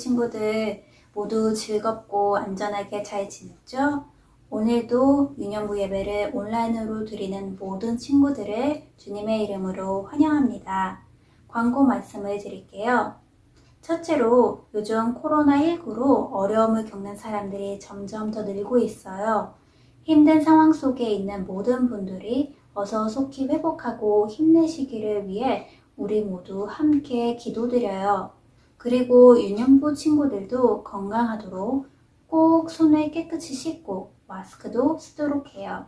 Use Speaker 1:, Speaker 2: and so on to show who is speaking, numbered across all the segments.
Speaker 1: 친구들 모두 즐겁고 안전하게 잘 지냈죠? 오늘도 유년부 예배를 온라인으로 드리는 모든 친구들을 주님의 이름으로 환영합니다. 광고 말씀을 드릴게요. 첫째로 요즘 코로나19로 어려움을 겪는 사람들이 점점 더 늘고 있어요. 힘든 상황 속에 있는 모든 분들이 어서 속히 회복하고 힘내시기를 위해 우리 모두 함께 기도드려요. 그리고 유년부 친구들도 건강하도록 꼭 손을 깨끗이 씻고 마스크도 쓰도록 해요.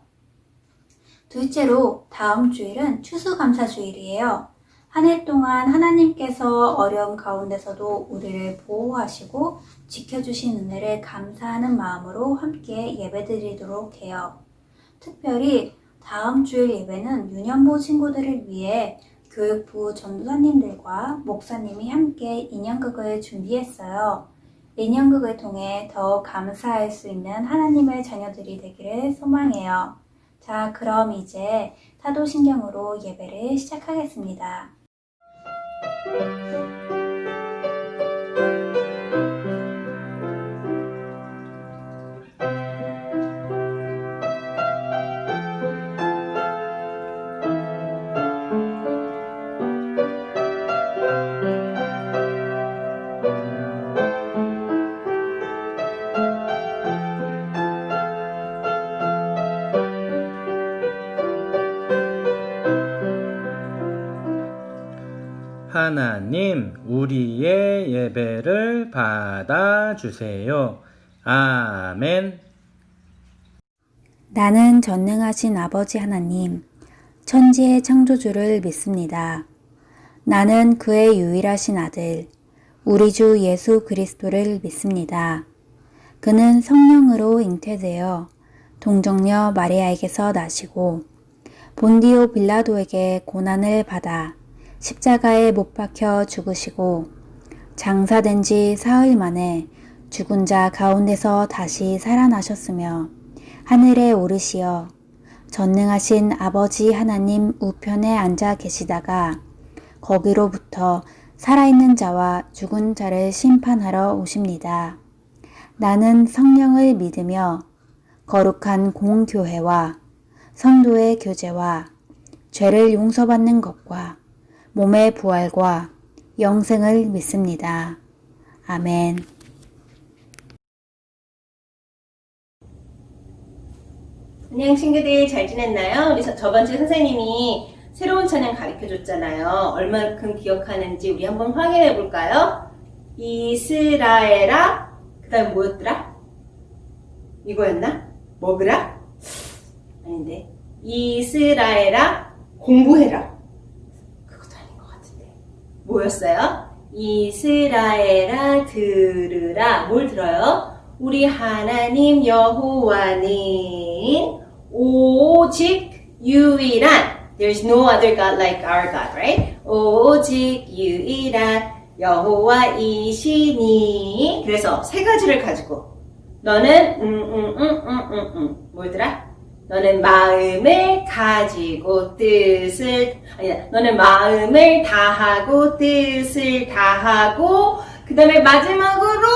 Speaker 1: 둘째로 다음 주일은 추수감사주일이에요. 한 해 동안 하나님께서 어려움 가운데서도 우리를 보호하시고 지켜주신 은혜를 감사하는 마음으로 함께 예배드리도록 해요. 특별히 다음 주일 예배는 유년부 친구들을 위해 교육부 전도사님들과 목사님이 함께 인형극을 준비했어요. 인형극을 통해 더 감사할 수 있는 하나님의 자녀들이 되기를 소망해요. 자, 그럼 이제 사도신경으로 예배를 시작하겠습니다.
Speaker 2: 하나님, 우리의 예배를 받아주세요. 아멘.
Speaker 1: 나는 전능하신 아버지 하나님, 천지의 창조주를 믿습니다. 나는 그의 유일하신 아들, 우리 주 예수 그리스도를 믿습니다. 그는 성령으로 잉태되어 동정녀 마리아에게서 나시고 본디오 빌라도에게 고난을 받아 십자가에 못 박혀 죽으시고 장사된 지 사흘 만에 죽은 자 가운데서 다시 살아나셨으며 하늘에 오르시어 전능하신 아버지 하나님 우편에 앉아 계시다가 거기로부터 살아있는 자와 죽은 자를 심판하러 오십니다. 나는 성령을 믿으며 거룩한 공교회와 성도의 교제와 죄를 용서받는 것과 몸의 부활과 영생을 믿습니다. 아멘.
Speaker 3: 안녕 친구들, 잘 지냈나요? 우리 저번주에 선생님이 새로운 찬양 가르쳐줬잖아요. 얼마큼 기억하는지 우리 한번 확인해 볼까요? 이스라엘아, 그 다음 뭐였더라? 이거였나? 먹으라? 아닌데. 이스라엘아, 공부해라. 그것도 아닌 것 같은데. 뭐였어요? 이스라엘아, 들으라. 뭘 들어요? 우리 하나님 여호와는 오직 유일한, there's no other God like our God, right? 오직 유일한 여호와이시니. 그래서 세 가지를 가지고 너는 뭐더라? 너는 마음을 가지고 너는 마음을 다하고 뜻을 다하고 그 다음에 마지막으로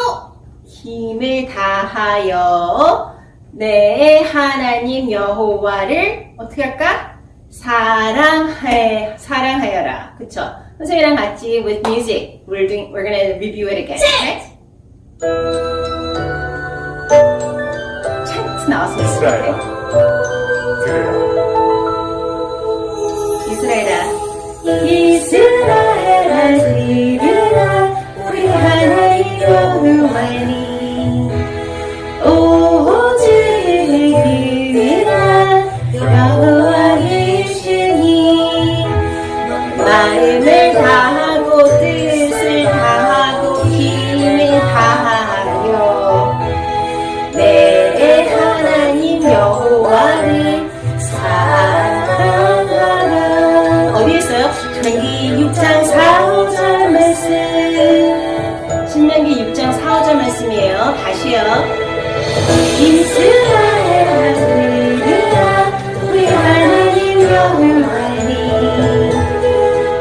Speaker 3: 힘을 다하여 내 하나님 여호와를 어떻게 할까? 사랑하여라. 그쵸? 선생님이랑 같이 with music we're gonna review it again. Okay? 찬스 나왔으면
Speaker 4: 이스라엘아, 들으라.
Speaker 3: 이스라엘아, 들으라. 우리 하나님 여호와니 오직 유일한 여호와이시니 마음을 다하고 뜻을 다하고 힘을 다하여 내 하나님 여호와를 사랑하라. 어디 있어요? 신명기 6장 4-5절 말씀. 신명기 6장 4-5절 말씀이에요. 다시요. 이스라엘아, 들으라. 우리 하나님 여호와니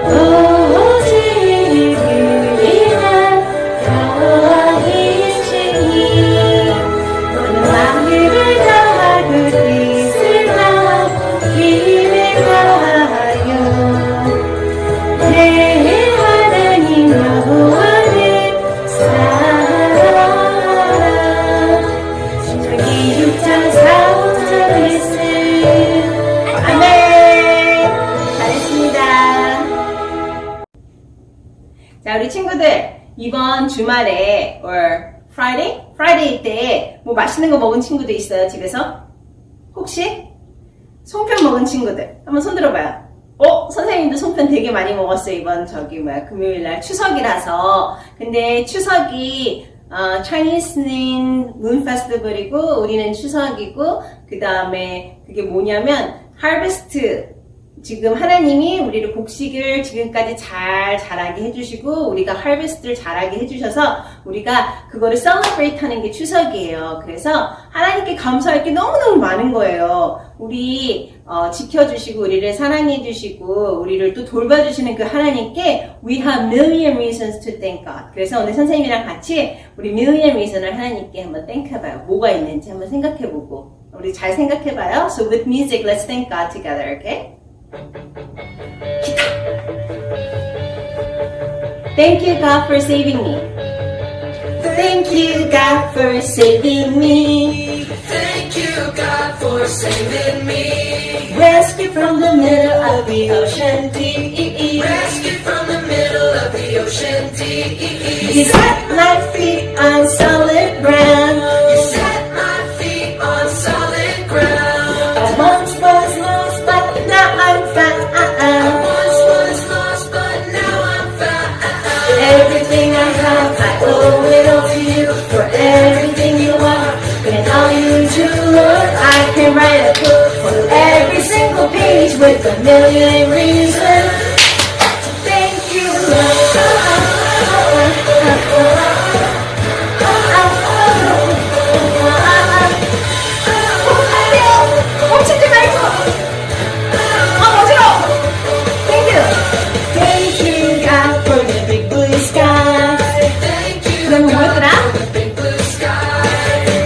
Speaker 3: 오직 유일한 여호와 자, 우리 친구들, 이번 주말에, or Friday 때 뭐 맛있는 거 먹은 친구들 있어요, 집에서? 혹시? 송편 먹은 친구들. 한번 손 들어봐요. 선생님도 송편 되게 많이 먹었어요, 이번 금요일날 추석이라서. 근데 추석이, Chinese Moon Festival이고, 우리는 추석이고, 그 다음에 그게 뭐냐면, Harvest. 지금 하나님이 우리를 곡식을 지금까지 잘 자라게 해주시고 우리가 하베스트를 잘하게 해주셔서 우리가 그거를 celebrate 하는 게 추석이에요. 그래서 하나님께 감사할 게 너무너무 많은 거예요. 우리 지켜주시고 우리를 사랑해주시고 우리를 또 돌봐주시는 그 하나님께 We have million reasons to thank God. 그래서 오늘 선생님이랑 같이 우리 million reason을 하나님께 한번 thank 해봐요. 뭐가 있는지 한번 생각해보고 우리 잘 생각해봐요. So with music, let's thank God together, okay? Thank you, God, for saving me. Thank you, God, for saving me.
Speaker 4: Thank you, God, for saving me.
Speaker 3: Rescue from the middle of the ocean deep.
Speaker 4: Rescued from the middle of the ocean deep.
Speaker 3: You set my feet on solid ground.
Speaker 4: You set my feet on solid ground.
Speaker 3: I once was lost, but now I'm found.
Speaker 4: Once was lost, but now I'm found.
Speaker 3: Everything I have, I owe it all to you. For everything you are, and all you do, Lord, I can write a book for every single page with a million reasons. Thank you, Thank you, God, for the big blue sky.
Speaker 4: Thank you,
Speaker 3: 그럼
Speaker 4: God,
Speaker 3: 뭐였더라?
Speaker 4: for the big blue sky.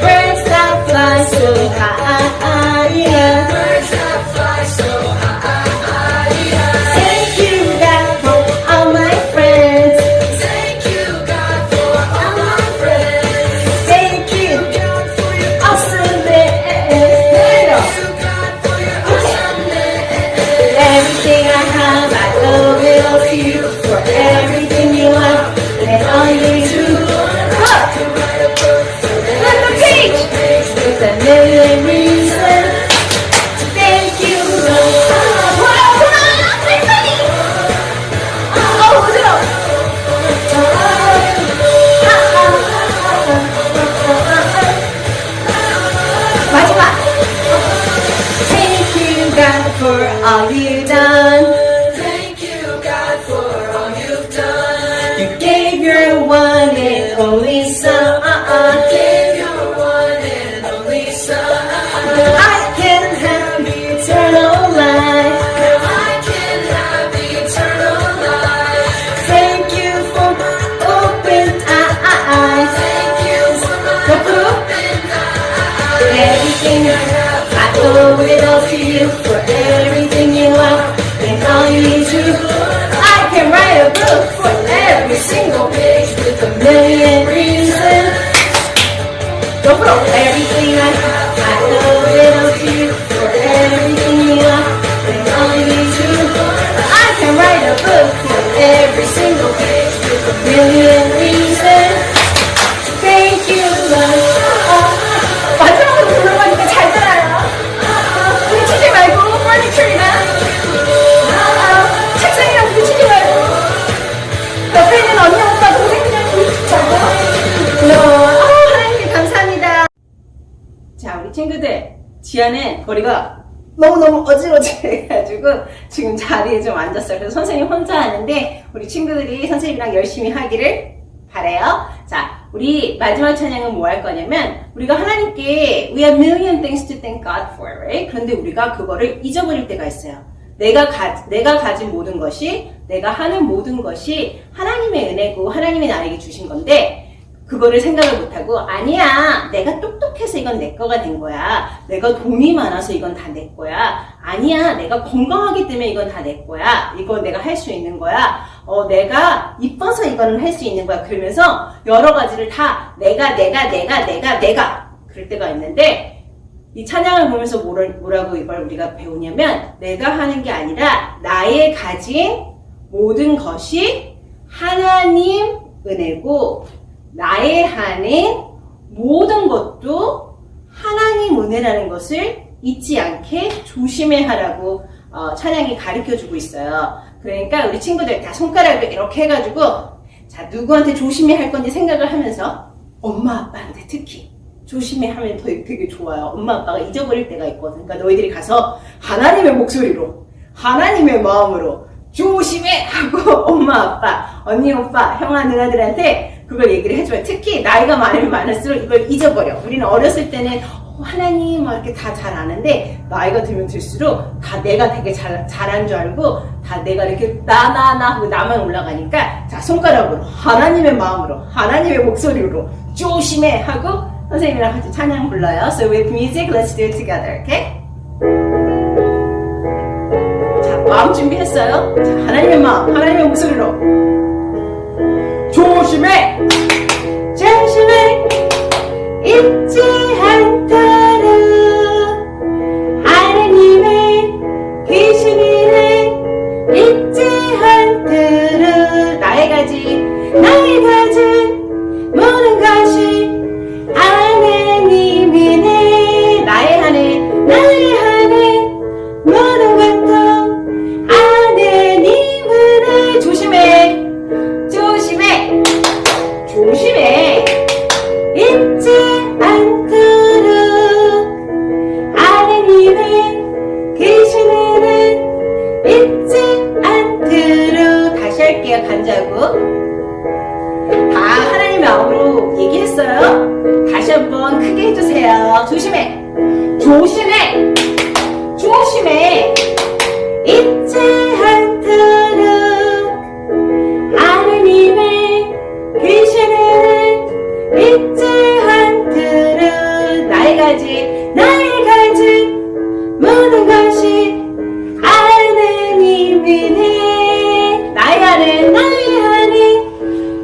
Speaker 3: Birds that fly so high.
Speaker 4: Birds that fly so high.
Speaker 3: Thank you, God, for all my friends.
Speaker 4: Thank you, God, for all my friends.
Speaker 3: Thank you,
Speaker 4: God, for your
Speaker 3: awesomeness.
Speaker 4: Thank you, God, for your awesomeness.
Speaker 3: Everything I have, I owe it all to you. For everything you are and all you do. Look,
Speaker 4: Write a book for
Speaker 3: flip the page with a million reasons. Thank you, Lord. 마지막. Thank you, God, for all you done.
Speaker 4: Thank you, God, for all you've done.
Speaker 3: You gave your one and only Son.
Speaker 4: Gave your one and only Son.
Speaker 3: I can have eternal life.
Speaker 4: I can have eternal life.
Speaker 3: Thank you for my open eyes.
Speaker 4: Thank you for my
Speaker 3: 옆으로.
Speaker 4: open eyes.
Speaker 3: Everything I have, I owe it all to you. For everything you are and all you do. I can write a book for every single page with a million reasons. 옆으로. Everything I have, I owe it all to you. For everything you are and all you do. I can write a book for every single page with a million reasons. Thank you, Lord. 마지막으로 불러보니까 잘 따라요. 부딪히지 말고, 퍼니처리나. 책상이랑 부딪히지 말고. 옆에 있는 언니, 오빠, 동생이랑 부딪히지 말고. 하나님께 감사합니다. 자, 우리 친구들. 지아는 머리가 너무너무 어지러지해가지고 지금 자리에 좀 앉았어요. 그래서 선생님 혼자 하는데 우리 친구들이 선생님이랑 열심히 하기를 바래요. 자, 우리 마지막 찬양은 뭐 할 거냐면 우리가 하나님께 We have million things to thank God for, right? 그런데 우리가 그거를 잊어버릴 때가 있어요. 내가 가진 모든 것이, 내가 하는 모든 것이 하나님의 은혜고 하나님이 나에게 주신 건데 그거를 생각을 못하고 아니야 내가 똑똑해서 이건 내 거가 된 거야. 내가 돈이 많아서 이건 다 내 거야. 아니야 내가 건강하기 때문에 이건 다 내 거야. 이건 내가 할 수 있는 거야. 내가 이뻐서 이거는 할 수 있는 거야. 그러면서 여러 가지를 다 내가 그럴 때가 있는데 이 찬양을 보면서 뭐라고 이걸 우리가 배우냐면 내가 하는 게 아니라 나의 가진 모든 것이 하나님 은혜고 나의 하는 모든 것도 하나님 은혜라는 것을 잊지 않게 조심해 하라고 찬양이 가르쳐주고 있어요. 그러니까 우리 친구들 다 손가락을 이렇게 해가지고 자 누구한테 조심해 할 건지 생각을 하면서 엄마 아빠한테 특히 조심해 하면 되게 좋아요. 엄마 아빠가 잊어버릴 때가 있거든. 그러니까 너희들이 가서 하나님의 목소리로 하나님의 마음으로 조심해 하고 엄마 아빠 언니 오빠 형아 누나들한테 그걸 얘기를 해줘요. 특히 나이가 많으면 많을수록 이걸 잊어버려. 우리는 어렸을 때는 하나님 막 이렇게 다 잘 아는데 나이가 들면 들수록 다 내가 되게 잘한 줄 알고 다 내가 이렇게 나 하고 나만 올라가니까 자 손가락으로 하나님의 마음으로 하나님의 목소리로 조심해 하고 선생님이랑 같이 찬양 불러요. So with music, let's do it together, okay? 자 마음 준비했어요? 자 하나님의 마음, 하나님의 목소리로 조심해! 조심해! 잊지 않도록 하나님의 계시기를 잊지 않도록 나의 가진 모든 것이 하나님이네 나의 하는 모든 것도 하나님이네 조심해 잊지 않도록 하나님의 계시는 잊지 않도록 다시 할게요. 간자고 다 하나님 마음으로 얘기했어요. 다시 한번 크게 해주세요. 조심해 잊지 않도록 하나님의 계시는 잊지 않도록 나의 가진 모든 것이 하나님이네 나의 하는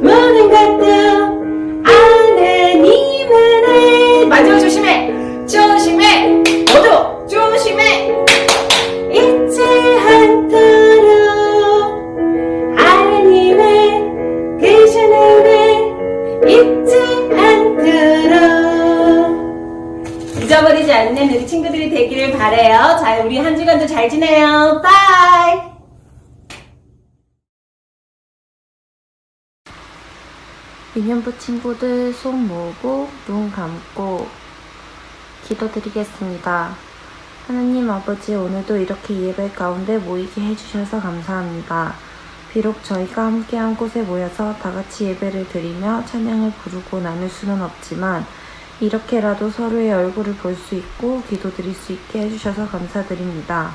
Speaker 3: 모든 것도 하나님이네 마지막 조심해 모두 조심해 잊지 않도록 하나님의 계시는 잊지 않도록 잊어버리지 않는 우리 친구들이 되기를 바래요. 자, 우리 한 주간도 잘 지내요. 바이.
Speaker 5: 유년부 친구들 손 모으고 눈 감고 기도드리겠습니다. 하나님 아버지, 오늘도 이렇게 예배 가운데 모이게 해주셔서 감사합니다. 비록 저희가 함께 한 곳에 모여서 다 같이 예배를 드리며 찬양을 부르고 나눌 수는 없지만 이렇게라도 서로의 얼굴을 볼 수 있고 기도드릴 수 있게 해주셔서 감사드립니다.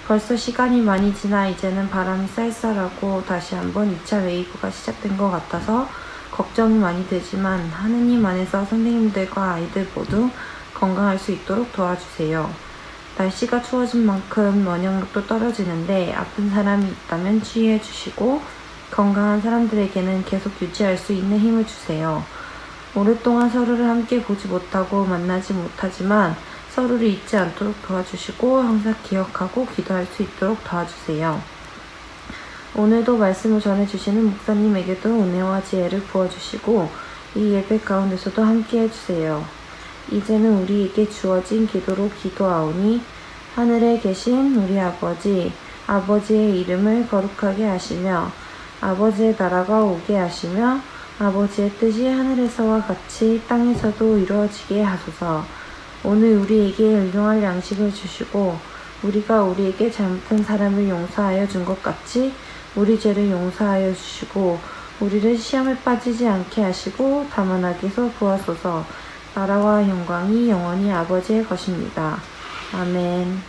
Speaker 5: 벌써 시간이 많이 지나 이제는 바람이 쌀쌀하고 다시 한번 2차 웨이브가 시작된 것 같아서 걱정이 많이 되지만 하느님 안에서 선생님들과 아이들 모두 건강할 수 있도록 도와주세요. 날씨가 추워진 만큼 면역력도 떨어지는데 아픈 사람이 있다면 치유해 주시고 건강한 사람들에게는 계속 유지할 수 있는 힘을 주세요. 오랫동안 서로를 함께 보지 못하고 만나지 못하지만 서로를 잊지 않도록 도와주시고 항상 기억하고 기도할 수 있도록 도와주세요. 오늘도 말씀을 전해주시는 목사님에게도 은혜와 지혜를 부어주시고 이 예배 가운데서도 함께 해주세요. 이제는 우리에게 주어진 기도로 기도하오니 하늘에 계신 우리 아버지, 아버지의 이름을 거룩하게 하시며 아버지의 나라가 오게 하시며 아버지의 뜻이 하늘에서와 같이 땅에서도 이루어지게 하소서. 오늘 우리에게 일용할 양식을 주시고 우리가 우리에게 잘못한 사람을 용서하여 준 것 같이 우리 죄를 용서하여 주시고 우리를 시험에 빠지지 않게 하시고 다만 악에서 구하소서. 나라와 영광이 영원히 아버지의 것입니다. 아멘.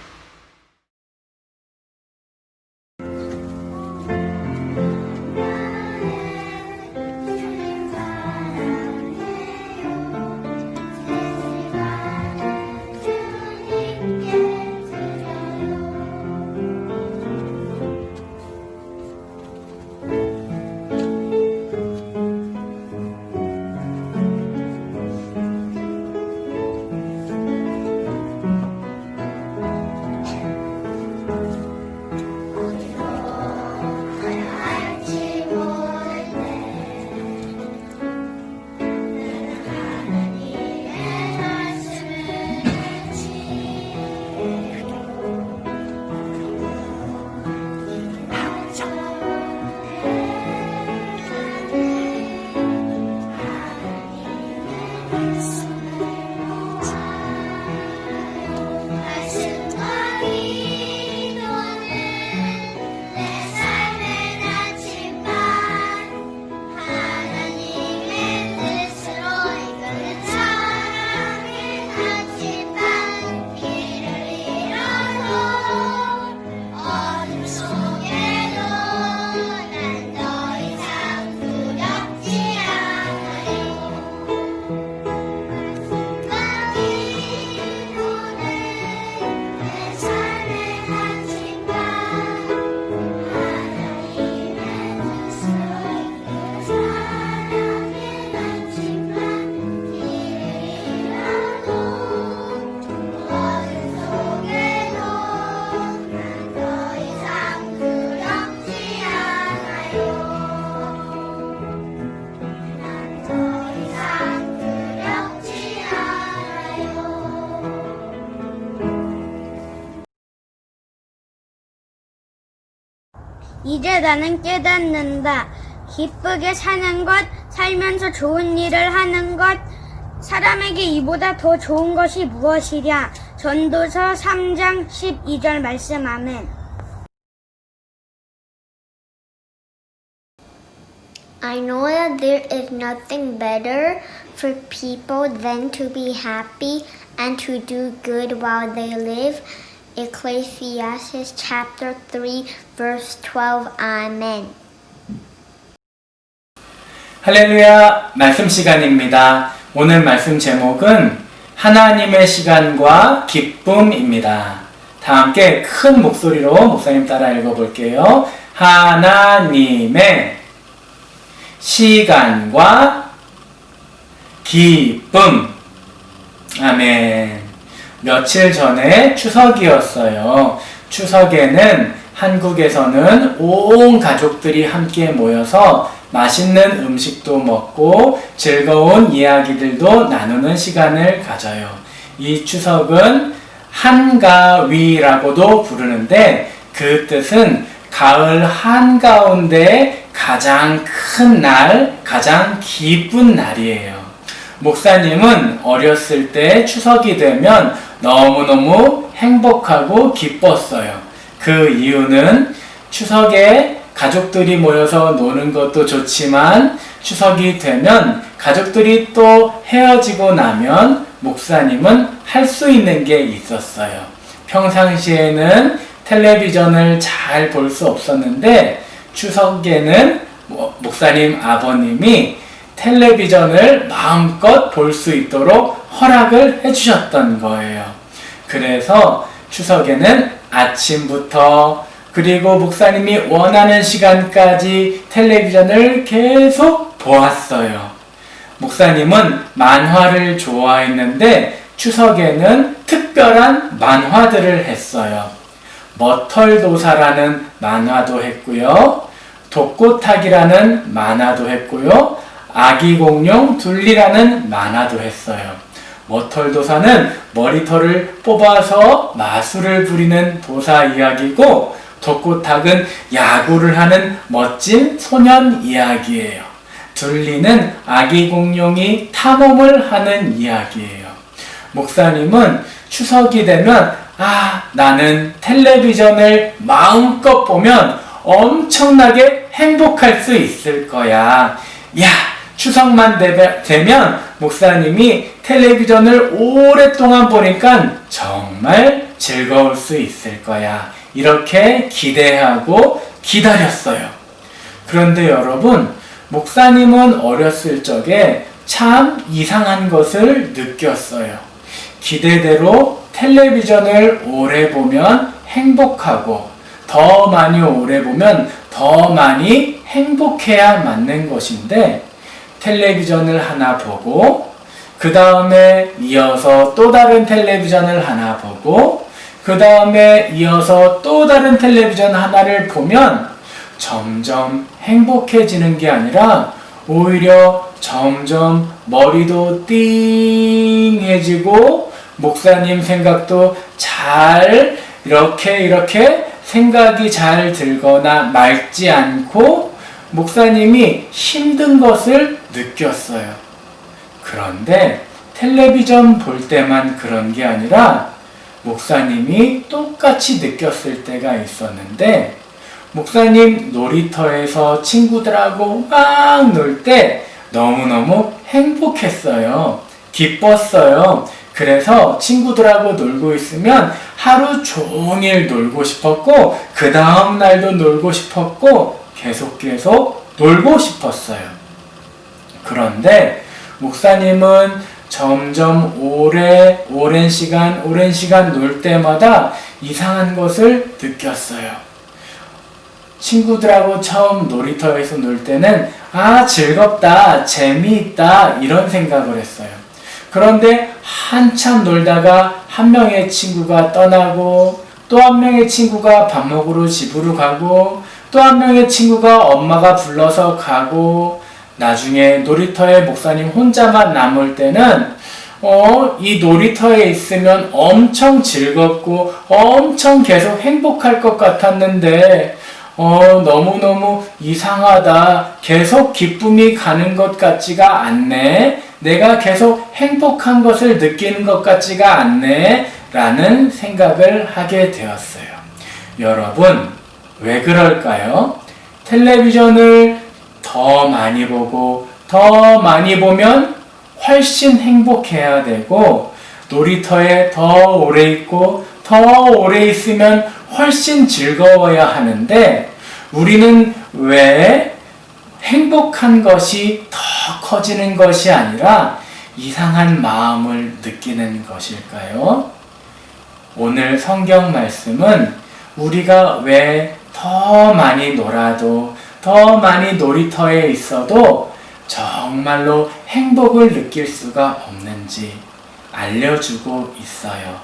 Speaker 6: 이제 나는 깨닫는다. 기쁘게 사는 것, 살면서 좋은 일을 하는 것, 사람에게 이보다 더 좋은 것이 무엇이랴. 전도서 3장 12절 말씀 아멘.
Speaker 7: I know that there is nothing better for people than to be happy and to do good while they live. Ecclesiastes chapter 3 verse 12. Amen.
Speaker 2: 할렐루야, 말씀 시간입니다. 오늘 말씀 제목은 하나님의 시간과 기쁨입니다. 다 함께 큰 목소리로 목사님 따라 읽어볼게요. 하나님의 시간과 기쁨. 아멘. 며칠 전에 추석이었어요. 추석에는 한국에서는 온 가족들이 함께 모여서 맛있는 음식도 먹고 즐거운 이야기들도 나누는 시간을 가져요. 이 추석은 한가위라고도 부르는데 그 뜻은 가을 한가운데 가장 큰 날, 가장 기쁜 날이에요. 목사님은 어렸을 때 추석이 되면 너무너무 행복하고 기뻤어요. 그 이유는 추석에 가족들이 모여서 노는 것도 좋지만 추석이 되면 가족들이 또 헤어지고 나면 목사님은 할 수 있는 게 있었어요. 평상시에는 텔레비전을 잘 볼 수 없었는데 추석에는 목사님 아버님이 텔레비전을 마음껏 볼 수 있도록 허락을 해주셨던 거예요. 그래서 추석에는 아침부터 그리고 목사님이 원하는 시간까지 텔레비전을 계속 보았어요. 목사님은 만화를 좋아했는데 추석에는 특별한 만화들을 했어요. 머털도사라는 만화도 했고요. 독고타기라는 만화도 했고요. 아기공룡 둘리라는 만화도 했어요. 머털도사는 머리털을 뽑아서 마술을 부리는 도사 이야기고 독고탁은 야구를 하는 멋진 소년 이야기예요. 둘리는 아기 공룡이 탐험을 하는 이야기예요. 목사님은 추석이 되면 나는 텔레비전을 마음껏 보면 엄청나게 행복할 수 있을 거야. 추석만 되면 목사님이 텔레비전을 오랫동안 보니까 정말 즐거울 수 있을 거야. 이렇게 기대하고 기다렸어요. 그런데 여러분, 목사님은 어렸을 적에 참 이상한 것을 느꼈어요. 기대대로 텔레비전을 오래 보면 행복하고 더 많이 오래 보면 더 많이 행복해야 맞는 것인데 텔레비전을 하나 보고 그 다음에 이어서 또 다른 텔레비전을 하나 보고 그 다음에 이어서 또 다른 텔레비전 하나를 보면 점점 행복해지는 게 아니라 오히려 점점 머리도 띵해지고 목사님 생각도 잘 이렇게 생각이 잘 들거나 맑지 않고 목사님이 힘든 것을 느꼈어요. 그런데 텔레비전 볼 때만 그런 게 아니라 목사님이 똑같이 느꼈을 때가 있었는데 목사님 놀이터에서 친구들하고 막 놀 때 너무너무 행복했어요. 기뻤어요. 그래서 친구들하고 놀고 있으면 하루 종일 놀고 싶었고 그 다음 날도 놀고 싶었고 계속 놀고 싶었어요. 그런데 목사님은 점점 오랜 시간 놀 때마다 이상한 것을 느꼈어요. 친구들하고 처음 놀이터에서 놀 때는 즐겁다, 재미있다 이런 생각을 했어요. 그런데 한참 놀다가 한 명의 친구가 떠나고 또 한 명의 친구가 밥 먹으러 집으로 가고 또 한 명의 친구가 엄마가 불러서 가고 나중에 놀이터에 목사님 혼자만 남을 때는 이 놀이터에 있으면 엄청 즐겁고 엄청 계속 행복할 것 같았는데 너무너무 이상하다. 계속 기쁨이 가는 것 같지가 않네. 내가 계속 행복한 것을 느끼는 것 같지가 않네. 라는 생각을 하게 되었어요. 여러분, 왜 그럴까요? 텔레비전을 더 많이 보고 더 많이 보면 훨씬 행복해야 되고, 놀이터에 더 오래 있고 더 오래 있으면 훨씬 즐거워야 하는데, 우리는 왜 행복한 것이 더 커지는 것이 아니라 이상한 마음을 느끼는 것일까요? 오늘 성경 말씀은 우리가 왜 더 많이 놀아도, 더 많이 놀이터에 있어도 정말로 행복을 느낄 수가 없는지 알려주고 있어요.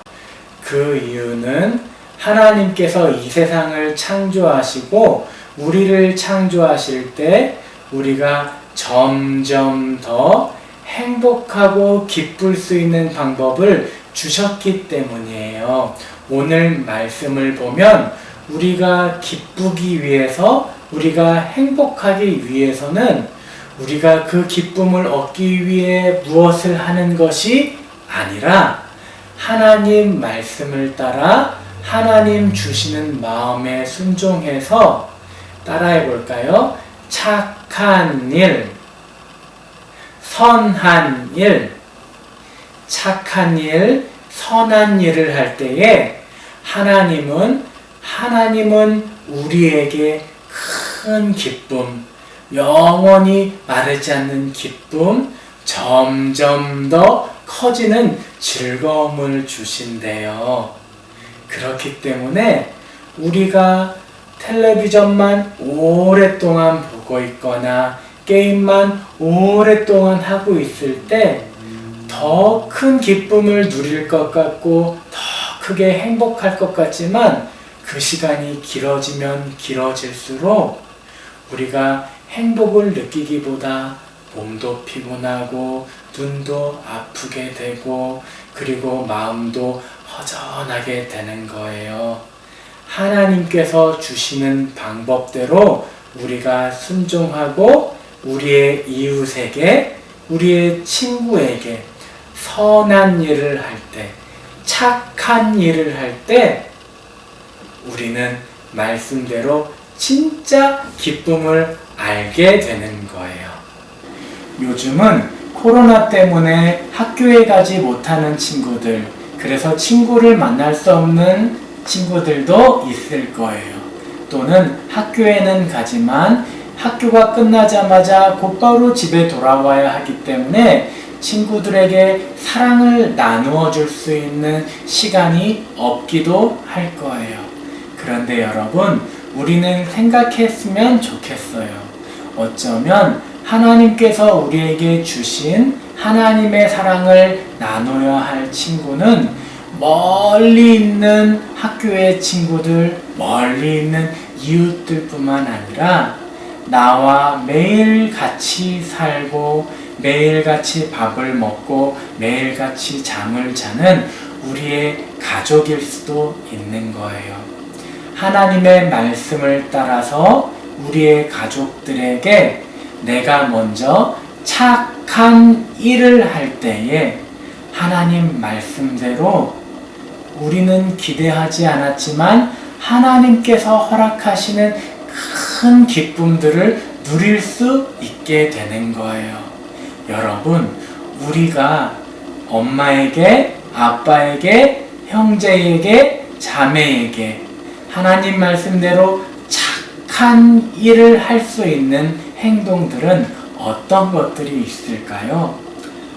Speaker 2: 그 이유는 하나님께서 이 세상을 창조하시고 우리를 창조하실 때 우리가 점점 더 행복하고 기쁠 수 있는 방법을 주셨기 때문이에요. 오늘 말씀을 보면 우리가 기쁘기 위해서, 우리가 행복하기 위해서는 우리가 그 기쁨을 얻기 위해 무엇을 하는 것이 아니라 하나님 말씀을 따라 하나님 주시는 마음에 순종해서 따라해 볼까요? 착한 일, 선한 일, 착한 일, 선한 일을 할 때에 하나님은 우리에게 큰 기쁨, 영원히 마르지 않는 기쁨, 점점 더 커지는 즐거움을 주신대요. 그렇기 때문에 우리가 텔레비전만 오랫동안 보고 있거나 게임만 오랫동안 하고 있을 때 더 큰 기쁨을 누릴 것 같고 더 크게 행복할 것 같지만, 그 시간이 길어지면 길어질수록 우리가 행복을 느끼기보다 몸도 피곤하고 눈도 아프게 되고 그리고 마음도 허전하게 되는 거예요. 하나님께서 주시는 방법대로 우리가 순종하고 우리의 이웃에게, 우리의 친구에게 선한 일을 할 때, 착한 일을 할 때 우리는 말씀대로 진짜 기쁨을 알게 되는 거예요. 요즘은 코로나 때문에 학교에 가지 못하는 친구들, 그래서 친구를 만날 수 없는 친구들도 있을 거예요. 또는 학교에는 가지만 학교가 끝나자마자 곧바로 집에 돌아와야 하기 때문에 친구들에게 사랑을 나누어 줄 수 있는 시간이 없기도 할 거예요. 그런데 여러분, 우리는 생각했으면 좋겠어요. 어쩌면 하나님께서 우리에게 주신 하나님의 사랑을 나눠야 할 친구는 멀리 있는 학교의 친구들, 멀리 있는 이웃들 뿐만 아니라 나와 매일 같이 살고 매일 같이 밥을 먹고 매일 같이 잠을 자는 우리의 가족일 수도 있는 거예요. 하나님의 말씀을 따라서 우리의 가족들에게 내가 먼저 착한 일을 할 때에 하나님 말씀대로 우리는 기대하지 않았지만 하나님께서 허락하시는 큰 기쁨들을 누릴 수 있게 되는 거예요. 여러분, 우리가 엄마에게, 아빠에게, 형제에게, 자매에게 하나님 말씀대로 착한 일을 할 수 있는 행동들은 어떤 것들이 있을까요?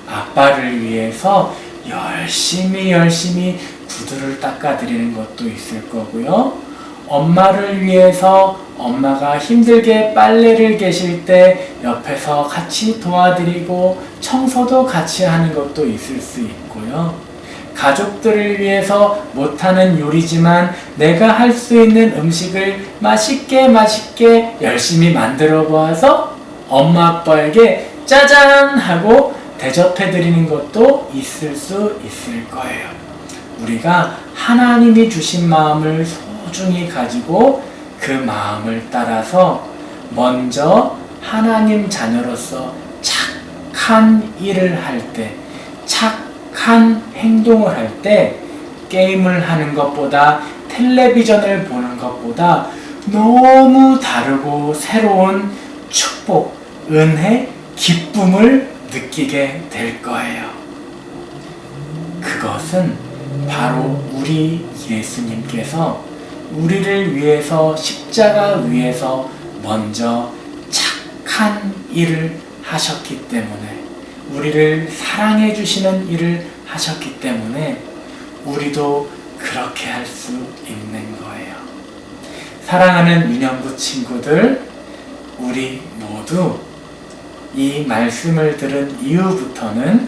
Speaker 2: 아빠를 위해서 열심히 구두를 닦아드리는 것도 있을 거고요. 엄마를 위해서 엄마가 힘들게 빨래를 개실 때 옆에서 같이 도와드리고 청소도 같이 하는 것도 있을 수 있고요. 가족들을 위해서 못하는 요리지만 내가 할 수 있는 음식을 맛있게 열심히 만들어 보아서 엄마 아빠에게 짜잔 하고 대접해 드리는 것도 있을 수 있을 거예요. 우리가 하나님이 주신 마음을 소중히 가지고 그 마음을 따라서 먼저 하나님 자녀로서 착한 일을 할 때, 착한 행동을 할 때 게임을 하는 것보다 텔레비전을 보는 것보다 너무 다르고 새로운 축복, 은혜, 기쁨을 느끼게 될 거예요. 그것은 바로 우리 예수님께서 우리를 위해서 십자가 위에서 먼저 착한 일을 하셨기 때문에, 우리를 사랑해 주시는 일을 하셨기 때문에 우리도 그렇게 할 수 있는 거예요. 사랑하는 유년부 친구들, 우리 모두 이 말씀을 들은 이후부터는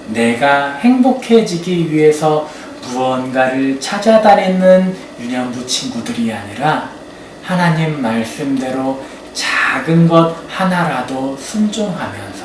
Speaker 2: 내가 행복해지기 위해서 무언가를 찾아다니는 유년부 친구들이 아니라 하나님 말씀대로 작은 것 하나라도 순종하면서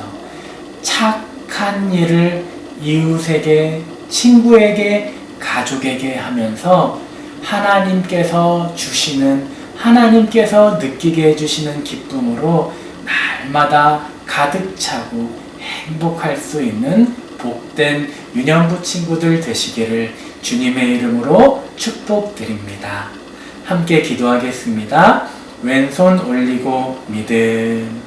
Speaker 2: 착한 일을 이웃에게, 친구에게, 가족에게 하면서 하나님께서 주시는, 하나님께서 느끼게 해주시는 기쁨으로 날마다 가득 차고 행복할 수 있는 복된 유년부 친구들 되시기를 주님의 이름으로 축복드립니다. 함께 기도하겠습니다. 왼손 올리고 믿음,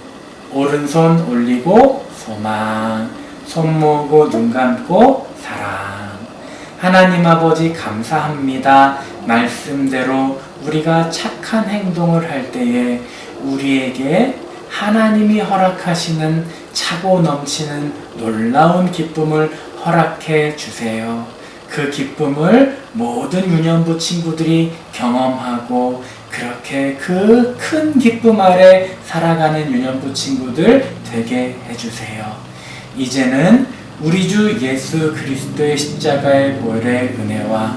Speaker 2: 오른손 올리고 소망, 손 모으고 눈 감고 사랑. 하나님 아버지 감사합니다. 말씀대로 우리가 착한 행동을 할 때에 우리에게 하나님이 허락하시는 차고 넘치는 놀라운 기쁨을 허락해 주세요. 그 기쁨을 모든 유년부 친구들이 경험하고 그렇게 그 큰 기쁨 아래 살아가는 유년부 친구들 되게 해주세요. 이제는 우리 주 예수 그리스도의 십자가의 보혈의 은혜와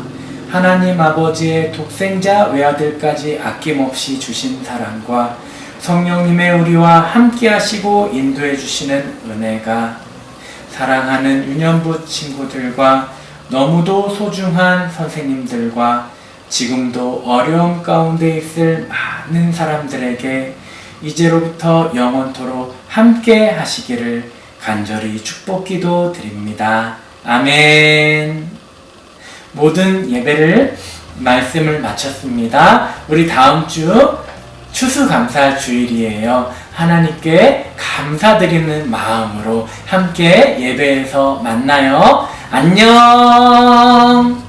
Speaker 2: 하나님 아버지의 독생자 외아들까지 아낌없이 주신 사랑과 성령님의 우리와 함께 하시고 인도해 주시는 은혜가 사랑하는 유년부 친구들과 너무도 소중한 선생님들과 지금도 어려움 가운데 있을 많은 사람들에게 이제로부터 영원토록 함께 하시기를 간절히 축복기도 드립니다. 아멘. 모든 예배를 말씀을 마쳤습니다. 우리 다음 주 추수감사 주일이에요. 하나님께 감사드리는 마음으로 함께 예배에서 만나요. 안녕.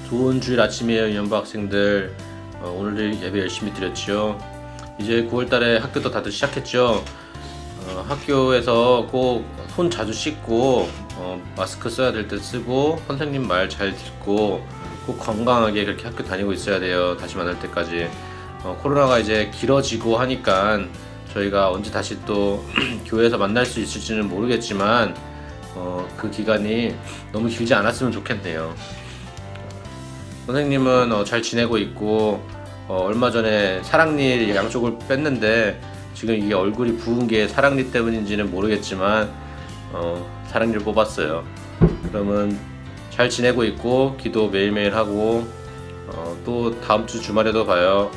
Speaker 8: 좋은 주일 아침이에요, 유년부 학생들. 오늘도 예배 열심히 드렸죠. 이제 9월달에 학교도 다들 시작했죠. 학교에서 꼭 손 자주 씻고 마스크 써야 될 때 쓰고 선생님 말 잘 듣고 꼭 건강하게 그렇게 학교 다니고 있어야 돼요. 다시 만날 때까지. 코로나가 이제 길어지고 하니까 저희가 언제 다시 또 교회에서 만날 수 있을지는 모르겠지만 그 기간이 너무 길지 않았으면 좋겠네요. 선생님은 잘 지내고 있고 얼마 전에 사랑니 양쪽을 뺐는데 지금 이게 얼굴이 부은 게 사랑니 때문인지는 모르겠지만 사랑니를 뽑았어요. 그러면 잘 지내고 있고 기도 매일매일 하고 또 다음 주 주말에도 봐요.